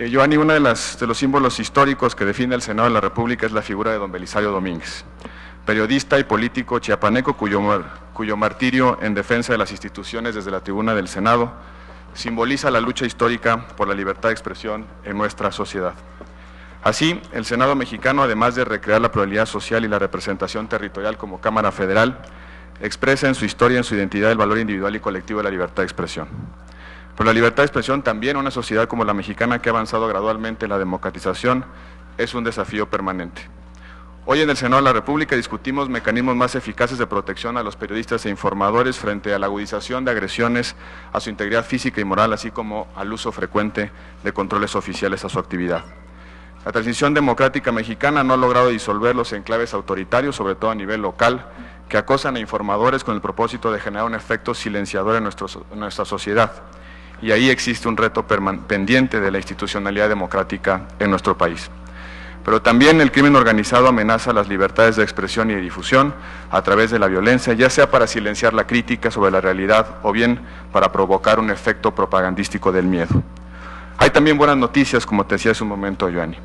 Giovanni, uno de los símbolos históricos que define el Senado de la República es la figura de don Belisario Domínguez, periodista y político chiapaneco cuyo martirio en defensa de las instituciones desde la tribuna del Senado simboliza la lucha histórica por la libertad de expresión en nuestra sociedad. Así, el Senado mexicano, además de recrear la pluralidad social y la representación territorial como Cámara Federal, expresa en su historia y en su identidad el valor individual y colectivo de la libertad de expresión. Pero la libertad de expresión también en una sociedad como la mexicana, que ha avanzado gradualmente en la democratización, es un desafío permanente. Hoy en el Senado de la República discutimos mecanismos más eficaces de protección a los periodistas e informadores frente a la agudización de agresiones a su integridad física y moral, así como al uso frecuente de controles oficiales a su actividad. La transición democrática mexicana no ha logrado disolver los enclaves autoritarios, sobre todo a nivel local, que acosan a informadores con el propósito de generar un efecto silenciador en nuestra sociedad. Y ahí existe un reto pendiente de la institucionalidad democrática en nuestro país. Pero también el crimen organizado amenaza las libertades de expresión y de difusión a través de la violencia, ya sea para silenciar la crítica sobre la realidad o bien para provocar un efecto propagandístico del miedo. Hay también buenas noticias, como te decía hace un momento, Giovanni.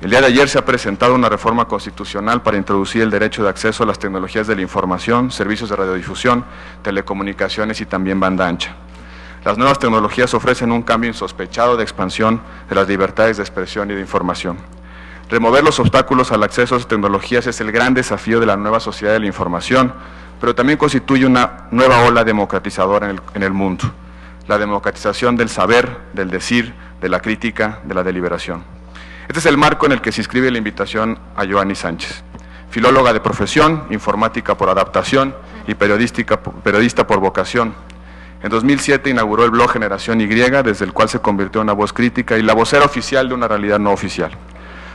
El día de ayer se ha presentado una reforma constitucional para introducir el derecho de acceso a las tecnologías de la información, servicios de radiodifusión, telecomunicaciones y también banda ancha. Las nuevas tecnologías ofrecen un cambio insospechado de expansión de las libertades de expresión y de información. Remover los obstáculos al acceso a esas tecnologías es el gran desafío de la nueva sociedad de la información, pero también constituye una nueva ola democratizadora en el mundo. La democratización del saber, del decir, de la crítica, de la deliberación. Este es el marco en el que se inscribe la invitación a Joanny Sánchez, filóloga de profesión, informática por adaptación y periodista por vocación. En 2007 inauguró el blog Generación Y, desde el cual se convirtió en una voz crítica y la vocera oficial de una realidad no oficial.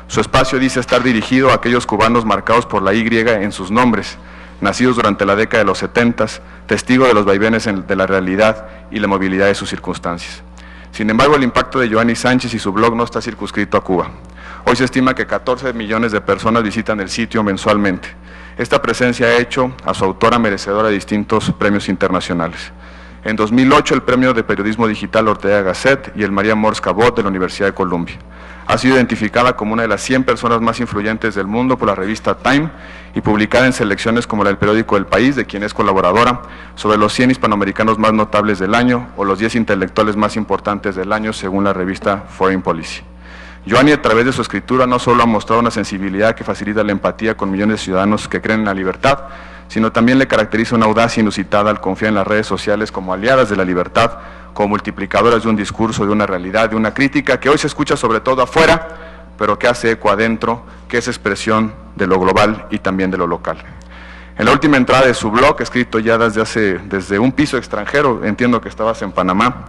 Su espacio dice estar dirigido a aquellos cubanos marcados por la Y en sus nombres, nacidos durante la década de los 70, testigo de los vaivenes de la realidad y la movilidad de sus circunstancias. Sin embargo, el impacto de Joanny Sánchez y su blog no está circunscrito a Cuba. Hoy se estima que 14 millones de personas visitan el sitio mensualmente. Esta presencia ha hecho a su autora merecedora de distintos premios internacionales. En 2008, el Premio de Periodismo Digital Ortega Gasset y el María Morse Cabot de la Universidad de Columbia. Ha sido identificada como una de las 100 personas más influyentes del mundo por la revista Time y publicada en selecciones como la del periódico El País, de quien es colaboradora, sobre los 100 hispanoamericanos más notables del año o los 10 intelectuales más importantes del año, según la revista Foreign Policy. Joanny, a través de su escritura, no solo ha mostrado una sensibilidad que facilita la empatía con millones de ciudadanos que creen en la libertad, sino también le caracteriza una audacia inusitada al confiar en las redes sociales como aliadas de la libertad, como multiplicadoras de un discurso, de una realidad, de una crítica que hoy se escucha sobre todo afuera, pero que hace eco adentro, que es expresión de lo global y también de lo local. En la última entrada de su blog, escrito ya desde un piso extranjero, entiendo que estabas en Panamá,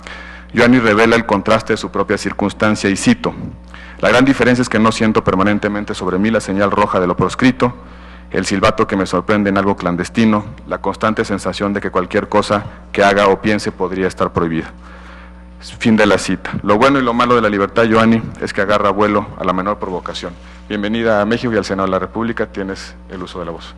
Joanny revela el contraste de su propia circunstancia y cito: "La gran diferencia es que no siento permanentemente sobre mí la señal roja de lo proscrito, el silbato que me sorprende en algo clandestino, la constante sensación de que cualquier cosa que haga o piense podría estar prohibida". Fin de la cita. Lo bueno y lo malo de la libertad, Joanny, es que agarra vuelo a la menor provocación. Bienvenida a México y al Senado de la República. Tienes el uso de la voz.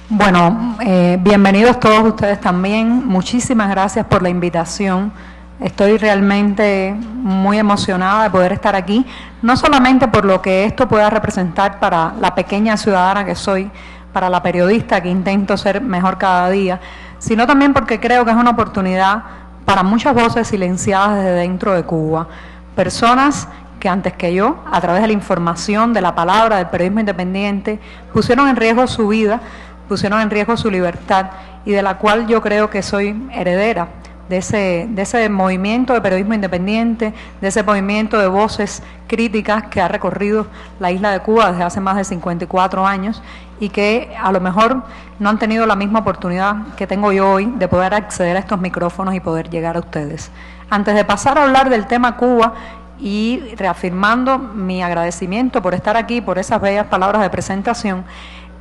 Bueno, bienvenidos todos ustedes también. Muchísimas gracias por la invitación. Estoy realmente muy emocionada de poder estar aquí, no solamente por lo que esto pueda representar para la pequeña ciudadana que soy, para la periodista que intento ser mejor cada día, sino también porque creo que es una oportunidad para muchas voces silenciadas desde dentro de Cuba, personas que antes que yo, a través de la información, de la palabra, del periodismo independiente, pusieron en riesgo su vida, pusieron en riesgo su libertad, y de la cual yo creo que soy heredera, de ese movimiento de periodismo independiente, de ese movimiento de voces críticas que ha recorrido la isla de Cuba desde hace más de 54 años y que a lo mejor no han tenido la misma oportunidad que tengo yo hoy de poder acceder a estos micrófonos y poder llegar a ustedes. Antes de pasar a hablar del tema Cuba y reafirmando mi agradecimiento por estar aquí, por esas bellas palabras de presentación,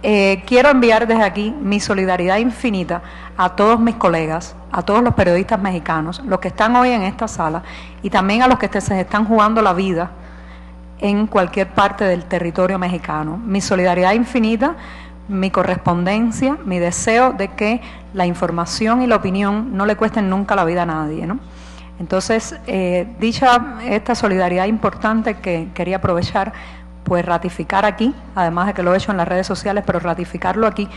quiero enviar desde aquí mi solidaridad infinita a todos mis colegas, a todos los periodistas mexicanos, los que están hoy en esta sala y también a los que se están jugando la vida en cualquier parte del territorio mexicano. Mi solidaridad infinita mi correspondencia, mi deseo de que la información y la opinión no le cuesten nunca la vida a nadie, ¿no? Entonces, dicha esta solidaridad importante que quería aprovechar, pues ratificar aquí, además de que lo he hecho en las redes sociales, pero ratificarlo aquí,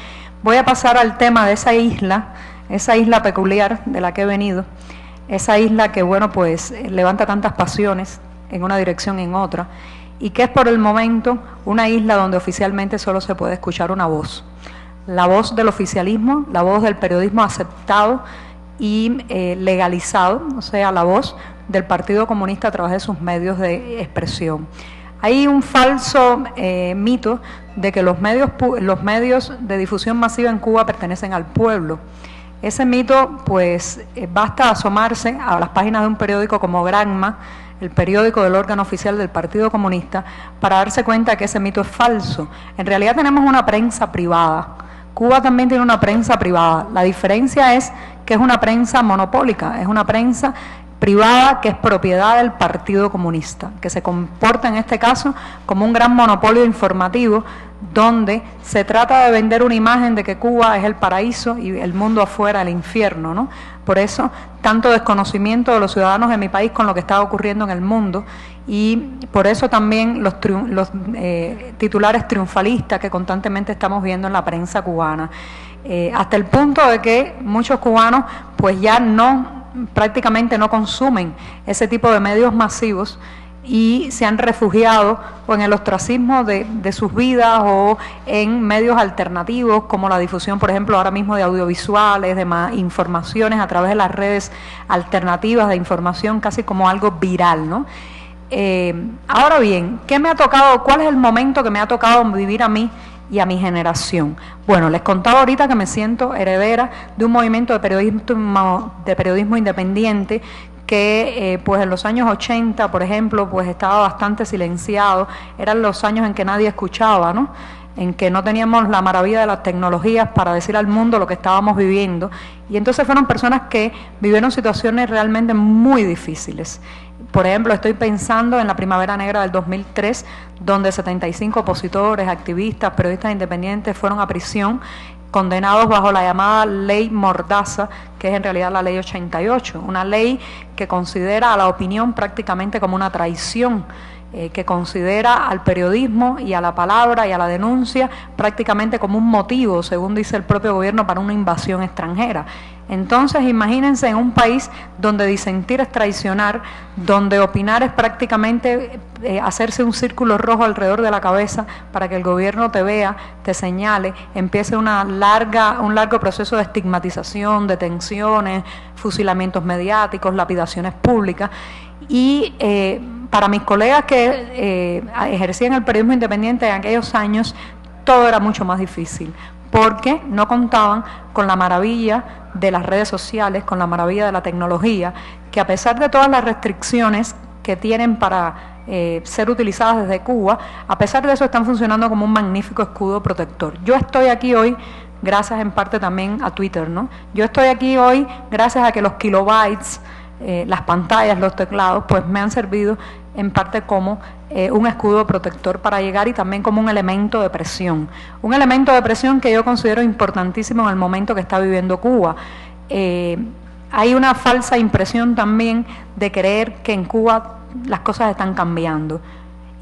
voy a pasar al tema de esa isla peculiar de la que he venido, esa isla que, bueno, pues levanta tantas pasiones en una dirección y en otra, y que es por el momento una isla donde oficialmente solo se puede escuchar una voz, la voz del oficialismo, la voz del periodismo aceptado y legalizado, o sea, la voz del Partido Comunista a través de sus medios de expresión. Hay un falso mito de que los medios de difusión masiva en Cuba pertenecen al pueblo. Ese mito, pues, basta asomarse a las páginas de un periódico como Granma, el periódico del órgano oficial del Partido Comunista, para darse cuenta que ese mito es falso. En realidad tenemos una prensa privada. Cuba también tiene una prensa privada. La diferencia es que es una prensa monopólica, es una prensa privada que es propiedad del Partido Comunista, que se comporta en este caso como un gran monopolio informativo donde se trata de vender una imagen de que Cuba es el paraíso y el mundo afuera el infierno, ¿no? Por eso, tanto desconocimiento de los ciudadanos de mi país con lo que está ocurriendo en el mundo, y por eso también los titulares triunfalistas que constantemente estamos viendo en la prensa cubana, hasta el punto de que muchos cubanos pues ya prácticamente no consumen ese tipo de medios masivos y se han refugiado o en el ostracismo de sus vidas o en medios alternativos como la difusión, por ejemplo, ahora mismo de audiovisuales, de informaciones a través de las redes alternativas de información, casi como algo viral, ¿no? Ahora bien, ¿qué me ha tocado? ¿Cuál es el momento que me ha tocado vivir a mí y a mi generación? Bueno, les contaba ahorita que me siento heredera de un movimiento de periodismo independiente que pues en los años 80, por ejemplo, pues estaba bastante silenciado, eran los años en que nadie escuchaba, ¿no? En que no teníamos la maravilla de las tecnologías para decir al mundo lo que estábamos viviendo, y entonces fueron personas que vivieron situaciones realmente muy difíciles. Por ejemplo, estoy pensando en la Primavera Negra del 2003, donde 75 opositores, activistas, periodistas independientes fueron a prisión, condenados bajo la llamada Ley Mordaza, que es en realidad la Ley 88, una ley que considera a la opinión prácticamente como una traición, que considera al periodismo y a la palabra y a la denuncia prácticamente como un motivo, según dice el propio gobierno, para una invasión extranjera. Entonces, imagínense en un país donde disentir es traicionar, donde opinar es prácticamente hacerse un círculo rojo alrededor de la cabeza para que el gobierno te vea, te señale, empiece un largo proceso de estigmatización, detenciones, fusilamientos mediáticos, lapidaciones públicas. Y para mis colegas que ejercían el periodismo independiente en aquellos años, todo era mucho más difícil, porque no contaban con la maravilla de las redes sociales, con la maravilla de la tecnología, que a pesar de todas las restricciones que tienen para ser utilizadas desde Cuba, a pesar de eso están funcionando como un magnífico escudo protector. Yo estoy aquí hoy gracias en parte también a Twitter, ¿no? Yo estoy aquí hoy gracias a que los kilobytes, las pantallas, los teclados, pues me han servido en parte como un escudo protector para llegar y también como un elemento de presión que yo considero importantísimo en el momento que está viviendo Cuba. Hay una falsa impresión también de creer que en Cuba las cosas están cambiando,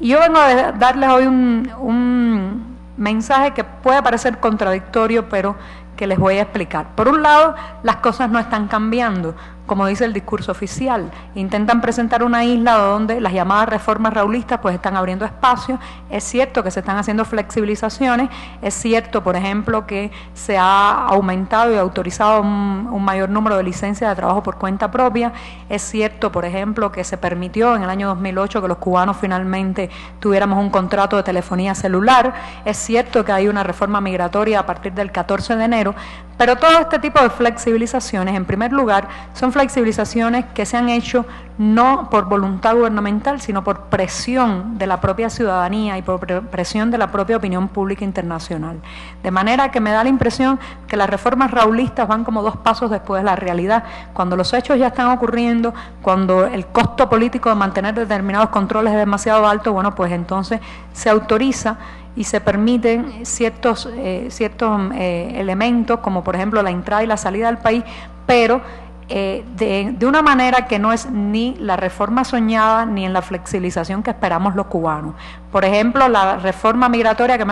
y yo vengo a darles hoy un mensaje que puede parecer contradictorio, pero que les voy a explicar. Por un lado, las cosas no están cambiando, como dice el discurso oficial. Intentan presentar una isla donde las llamadas reformas raulistas pues están abriendo espacio. Es cierto que se están haciendo flexibilizaciones, es cierto, por ejemplo, que se ha aumentado y autorizado un mayor número de licencias de trabajo por cuenta propia, es cierto, por ejemplo, que se permitió en el año 2008 que los cubanos finalmente tuviéramos un contrato de telefonía celular, es cierto que hay una reforma migratoria a partir del 14 de enero, pero todo este tipo de flexibilizaciones, en primer lugar, son flexibilizaciones que se han hecho no por voluntad gubernamental, sino por presión de la propia ciudadanía y por presión de la propia opinión pública internacional. De manera que me da la impresión que las reformas raulistas van como 2 pasos después de la realidad. Cuando los hechos ya están ocurriendo, cuando el costo político de mantener determinados controles es demasiado alto, bueno, pues entonces se autoriza y se permiten ciertos elementos, como por ejemplo la entrada y la salida del país, pero de una manera que no es ni la reforma soñada ni en la flexibilización que esperamos los cubanos. Por ejemplo, la reforma migratoria que